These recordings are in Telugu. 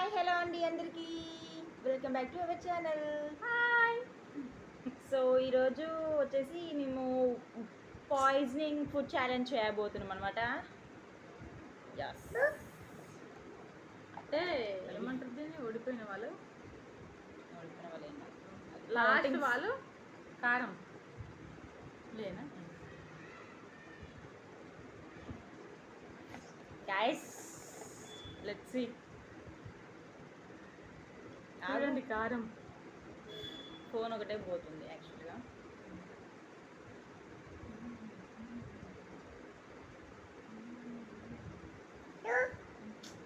హాయ్ హలో అండి అందరికీ welcome back to our channel. Hi. So ఈరోజు వచ్చేసి మేము పాయిజనింగ్ ఫుడ్ ఛాలెంజ్ చేయబోతున్నాం అనమాట. యస్. అంటే ఏమంటారు దీన్ని? ఓడిపోయిన వాళ్ళు ఏంటో లాస్ట్ వాళ్ళు కారం లేనా? Guys let's see. చూడండి కారం. ఫోన్ ఒకటే పోతుంది యాక్చువల్గా.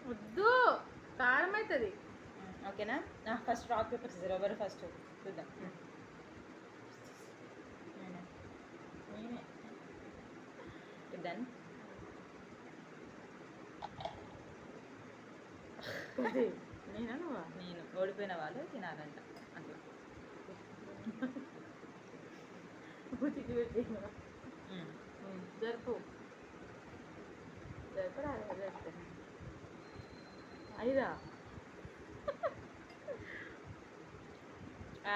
వద్దు, కారం అవుతుంది. ఓకేనా? ఫస్ట్ రాక్ పేపర్ సిజర్ ఎవరు ఫస్ట్ చూద్దాం. డన్. నేనా నువ్వా? నేను ఓడిపోయిన వాళ్ళు తినాలంట అట్లా. జరుపు జరుపురా జరుపు. ఐదా?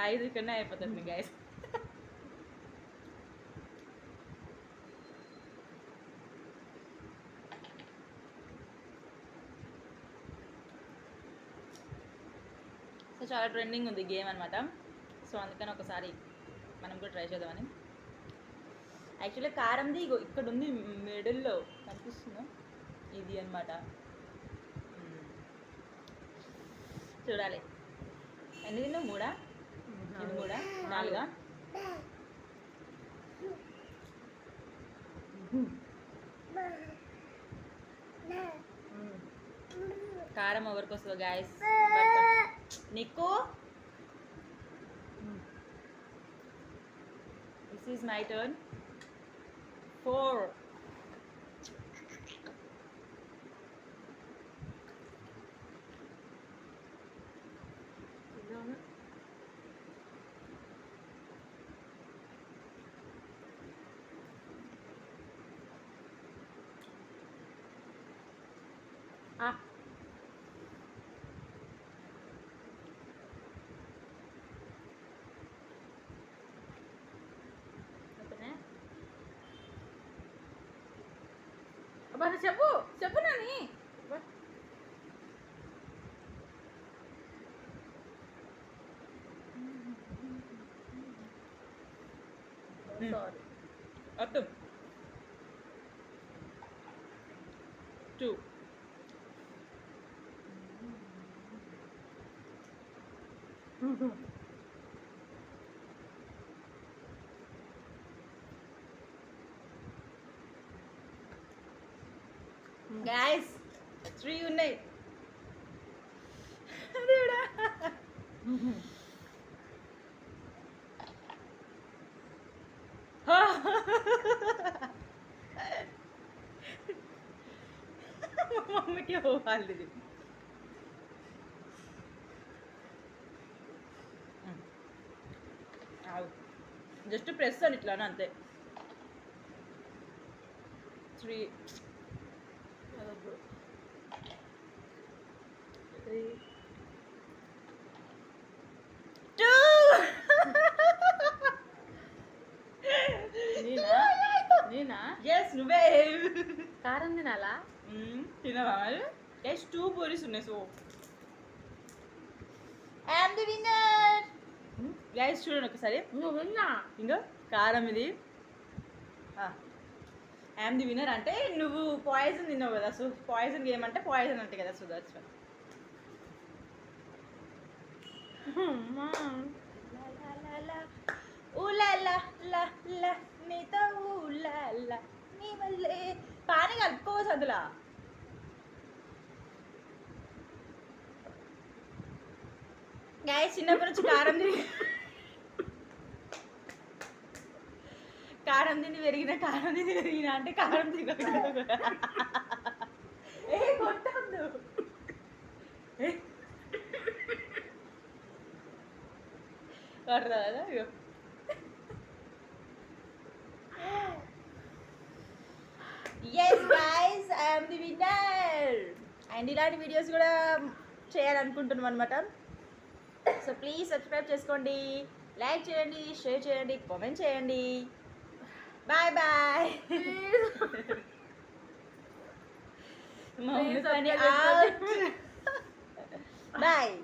5 కన్నా అయిపోతుంది గైస్. సో చాలా ట్రెండింగ్ ఉంది గేమ్ అనమాట. సో అందుకని ఒకసారి మనం కూడా ట్రై చేద్దామని. యాక్చువల్లీ కారంది ఇగో ఇక్కడ ఉంది మిడిల్లో కనిపిస్తుందా? ఇది అనమాట. చూడాలి. ఎన్ని తిన్నా? 3 ఇది 3 4 కారం ఎవరికి వస్తుందో గాయస్. నీకు దిస్ ఈజ్ మై టర్న్. 4 అబ్బా చెప్పు చెప్పు నాని. సారీ. అర్థం 2 గైస్ 3 ఉన్నాయి. దేవుడా. మా మమ్మీకి పోవాలి ఇది. జస్ట్ ప్రెస్ అని ఇట్లానే అంతే. 3 2 నేనా? నేనా? ఎస్ నువ్వే. కారం తినాలా? తినవా మరి? గైస్ 2 పూరీస్ ఉన్నాయి. So I'm the winner. Guys చూడండి ఒకసారి. నువ్వు విన్నా? ఇంకా కారం ఇది. ఐఎమ్ ది విన్నర్ అంటే నువ్వు పాయిజన్ తిన్నావు కదా. సో పాయిజన్ గేమ్ అంటే పాయిజన్ అంటే కదా. So that's why. నీతో నీ వల్లే పాని కలుపుకోవచ్చు అందులో. గాయ చిన్నప్పటి నుంచి కారం తిని పెరిగిన అంటే కారం తిని కొట్టద్దు. కొడతా కదా. Yes guys, I am the winner. And ఇలాంటి వీడియోస్ కూడా చేయాలనుకుంటున్నాం అనమాట. సో ప్లీజ్ సబ్స్క్రైబ్ చేసుకోండి, లైక్ చేయండి, షేర్ చేయండి, కామెంట్ చేయండి. Bye bye. Please subscribe bye.